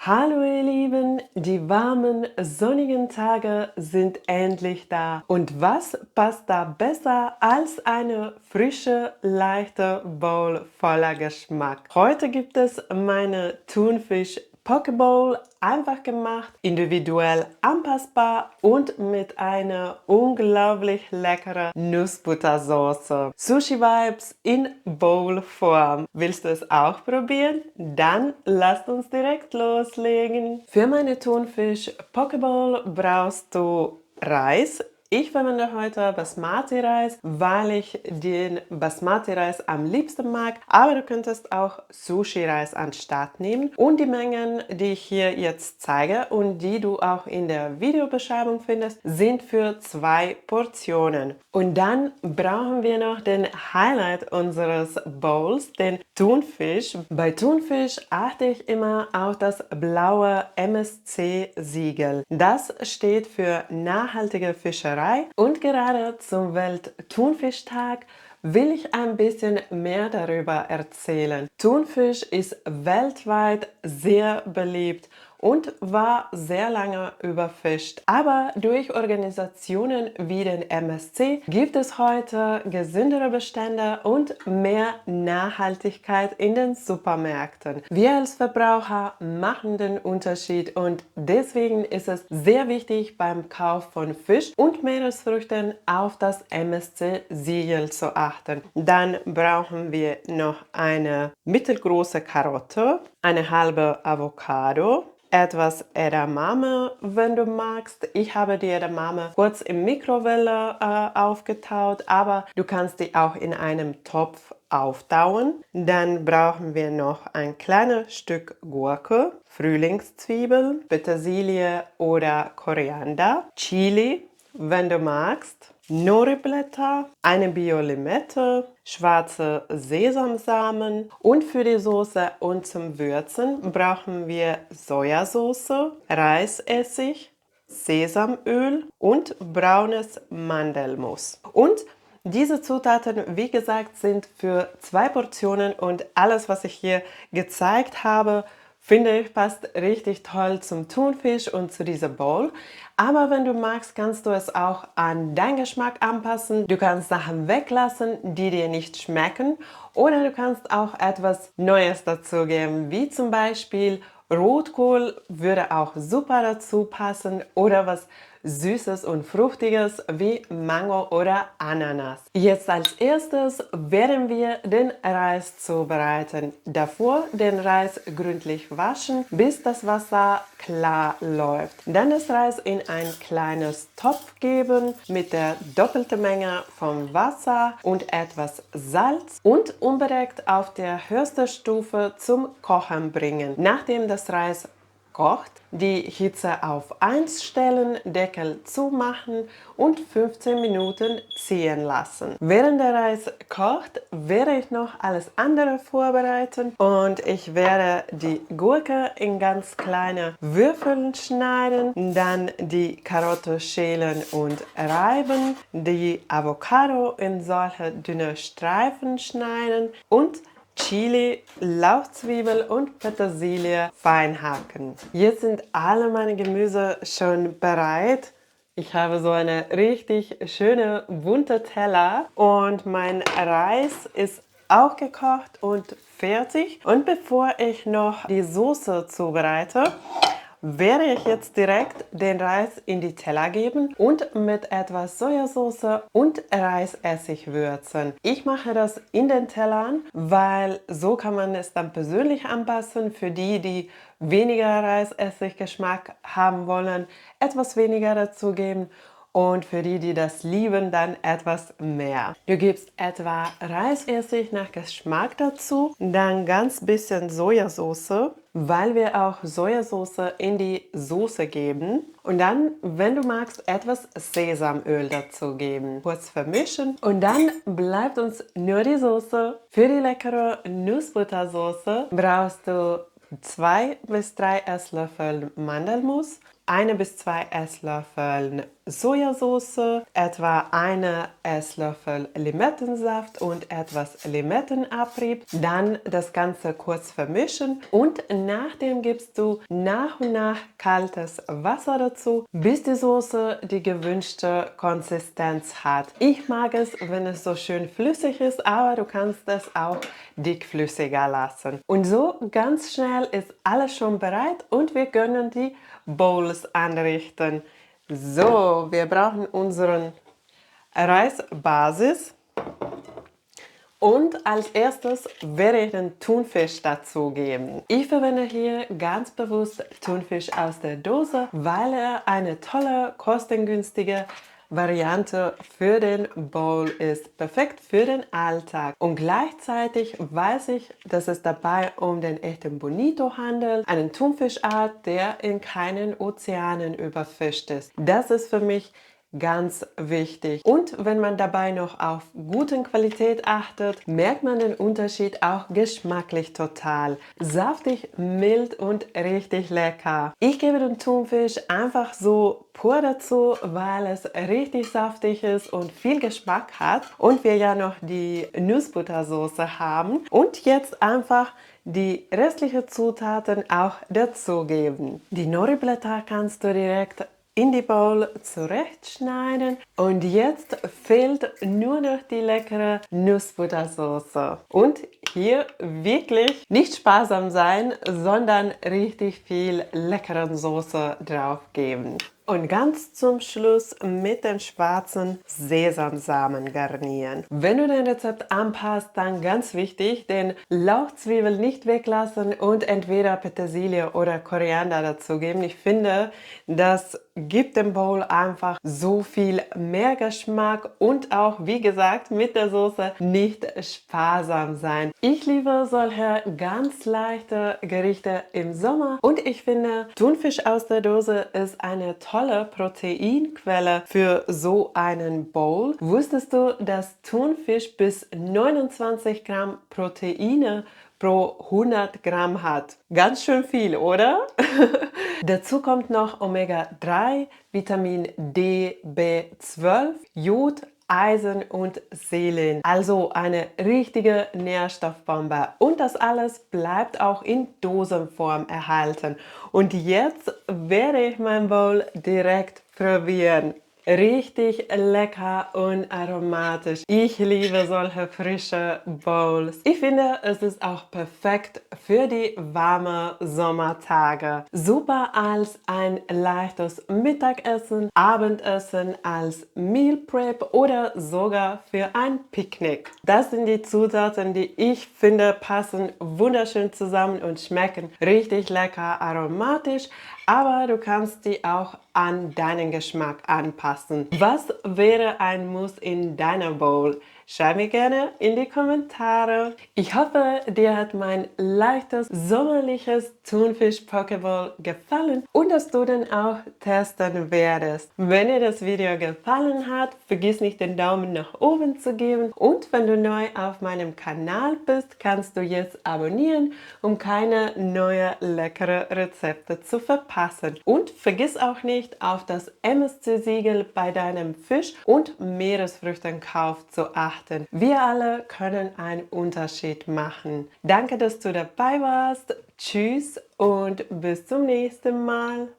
Hallo ihr Lieben, die warmen, sonnigen Tage sind endlich da. Und was passt da besser als eine frische, leichte Bowl voller Geschmack? Heute gibt es meine Thunfisch Pokeball, einfach gemacht, individuell anpassbar und mit einer unglaublich leckeren Nussbuttersauce. Sushi-Vibes in Bowl-Form. Willst du es auch probieren? Dann lasst uns direkt loslegen. Für meine Thunfisch Pokeball brauchst du Reis. Ich verwende heute Basmati-Reis, weil ich den Basmati-Reis am liebsten mag, aber du könntest auch Sushi-Reis anstatt nehmen. Und die Mengen, die ich hier jetzt zeige und die du auch in der Videobeschreibung findest, sind für 2 Portionen. Und dann brauchen wir noch den Highlight unseres Bowls, den Thunfisch. Bei Thunfisch achte ich immer auf das blaue MSC-Siegel. Das steht für nachhaltige Fischerei. Und gerade zum Welt-Thunfischtag will ich ein bisschen mehr darüber erzählen. Thunfisch ist weltweit sehr beliebt und war sehr lange überfischt. Aber durch Organisationen wie den MSC gibt es heute gesündere Bestände und mehr Nachhaltigkeit in den Supermärkten. Wir als Verbraucher machen den Unterschied und deswegen ist es sehr wichtig beim Kauf von Fisch und Meeresfrüchten auf das MSC-Siegel zu achten. Dann brauchen wir noch eine mittelgroße Karotte, eine halbe Avocado, etwas Edamame, wenn du magst. Ich habe die Edamame kurz in Mikrowelle aufgetaut, aber du kannst die auch in einem Topf auftauen. Dann brauchen wir noch ein kleines Stück Gurke, Frühlingszwiebel, Petersilie oder Koriander, Chili, wenn du magst, Nori-Blätter, eine Bio-Limette, schwarze Sesamsamen und für die Soße und zum Würzen brauchen wir Sojasauce, Reisessig, Sesamöl und braunes Mandelmus. Und diese Zutaten, wie gesagt, sind für 2 Portionen und alles, was ich hier gezeigt habe, finde ich, passt richtig toll zum Thunfisch und zu dieser Bowl. Aber wenn du magst, kannst du es auch an deinen Geschmack anpassen. Du kannst Sachen weglassen, die dir nicht schmecken. Oder du kannst auch etwas Neues dazugeben, wie zum Beispiel Rotkohl würde auch super dazu passen oder was Süßes und Fruchtiges wie Mango oder Ananas. Jetzt als erstes werden wir den Reis zubereiten. Davor den Reis gründlich waschen, bis das Wasser klar läuft. Dann das Reis in ein kleines Topf geben mit der doppelten Menge von Wasser und etwas Salz und unbedingt auf der höchsten Stufe zum Kochen bringen. Nachdem das Reis kocht, die Hitze auf 1 stellen, Deckel zumachen und 15 Minuten ziehen lassen. Während der Reis kocht, werde ich noch alles andere vorbereiten und ich werde die Gurke in ganz kleine Würfel schneiden, dann die Karotte schälen und reiben, die Avocado in solche dünne Streifen schneiden und Chili, Lauchzwiebel und Petersilie fein hacken. Jetzt sind alle meine Gemüse schon bereit. Ich habe so eine richtig schöne bunte Teller und mein Reis ist auch gekocht und fertig. Und bevor ich noch die Soße zubereite, werde ich jetzt direkt den Reis in die Teller geben und mit etwas Sojasauce und Reisessig würzen. Ich mache das in den Tellern, weil so kann man es dann persönlich anpassen für die, die weniger Reisessiggeschmack haben wollen, etwas weniger dazugeben. Und für die, die das lieben, dann etwas mehr. Du gibst etwa Reisessig nach Geschmack dazu, dann ganz bisschen Sojasauce, weil wir auch Sojasauce in die Soße geben. Und dann, wenn du magst, etwas Sesamöl dazu geben. Kurz vermischen und dann bleibt uns nur die Soße. Für die leckere Nussbuttersauce brauchst du 2 bis 3 Esslöffel Mandelmus 1 bis 2 Esslöffel Sojasauce, etwa 1 Esslöffel Limettensaft und etwas Limettenabrieb. Dann das Ganze kurz vermischen und nachdem gibst du nach und nach kaltes Wasser dazu, bis die Soße die gewünschte Konsistenz hat. Ich mag es, wenn es so schön flüssig ist, aber du kannst es auch dickflüssiger lassen. Und so ganz schnell ist alles schon bereit und wir können die Bowls anrichten. So, wir brauchen unseren Reisbasis und als erstes werde ich den Thunfisch dazugeben. Ich verwende hier ganz bewusst Thunfisch aus der Dose, weil er eine tolle, kostengünstige Variante für den Bowl ist. Perfekt für den Alltag. Und gleichzeitig weiß ich, dass es dabei um den echten Bonito handelt, einen Thunfischart, der in keinen Ozeanen überfischt ist. Das ist für mich ganz wichtig. Und wenn man dabei noch auf gute Qualität achtet, merkt man den Unterschied auch geschmacklich total. Saftig, mild und richtig lecker. Ich gebe den Thunfisch einfach so pur dazu, weil es richtig saftig ist und viel Geschmack hat. Und wir ja noch die Nussbuttersoße haben. Und jetzt einfach die restlichen Zutaten auch dazugeben. Die Nori-Blätter kannst du direkt in die Bowl zurechtschneiden und jetzt fehlt nur noch die leckere Nussbuttersoße. Und hier wirklich nicht sparsam sein, sondern richtig viel leckere Soße drauf geben. Und ganz zum Schluss mit den schwarzen Sesamsamen garnieren. Wenn du dein Rezept anpasst, dann ganz wichtig, den Lauchzwiebel nicht weglassen und entweder Petersilie oder Koriander dazugeben. Ich finde, das gibt dem Bowl einfach so viel mehr Geschmack und auch, wie gesagt, mit der Soße nicht sparsam sein. Ich liebe solche ganz leichte Gerichte im Sommer und ich finde, Thunfisch aus der Dose ist eine tolle Proteinquelle für so einen Bowl. Wusstest du, dass Thunfisch bis 29 Gramm Proteine pro 100 Gramm hat? Ganz schön viel, oder? Dazu kommt noch Omega-3, Vitamin D, B12, Jod, Eisen und Selen. Also eine richtige Nährstoffbombe. Und das alles bleibt auch in Dosenform erhalten. Und jetzt werde ich mein Bowl direkt probieren. Richtig lecker und aromatisch. Ich liebe solche frische Bowls. Ich finde, es ist auch perfekt für die warmen Sommertage. Super als ein leichtes Mittagessen, Abendessen, als Meal Prep oder sogar für ein Picknick. Das sind die Zutaten, die ich finde passen wunderschön zusammen und schmecken richtig lecker aromatisch. Aber du kannst die auch an deinen Geschmack anpassen. Was wäre ein Muss in deiner Bowl? Schreib mir gerne in die Kommentare. Ich hoffe, dir hat mein leichtes, sommerliches Thunfisch-Pokeball gefallen und dass du den auch testen werdest. Wenn dir das Video gefallen hat, vergiss nicht den Daumen nach oben zu geben und wenn du neu auf meinem Kanal bist, kannst du jetzt abonnieren, um keine neuen leckeren Rezepte zu verpassen. Und vergiss auch nicht, auf das MSC-Siegel bei deinem Fisch- und Meeresfrüchtenkauf zu achten. Wir alle können einen Unterschied machen. Danke, dass du dabei warst. Tschüss und bis zum nächsten Mal.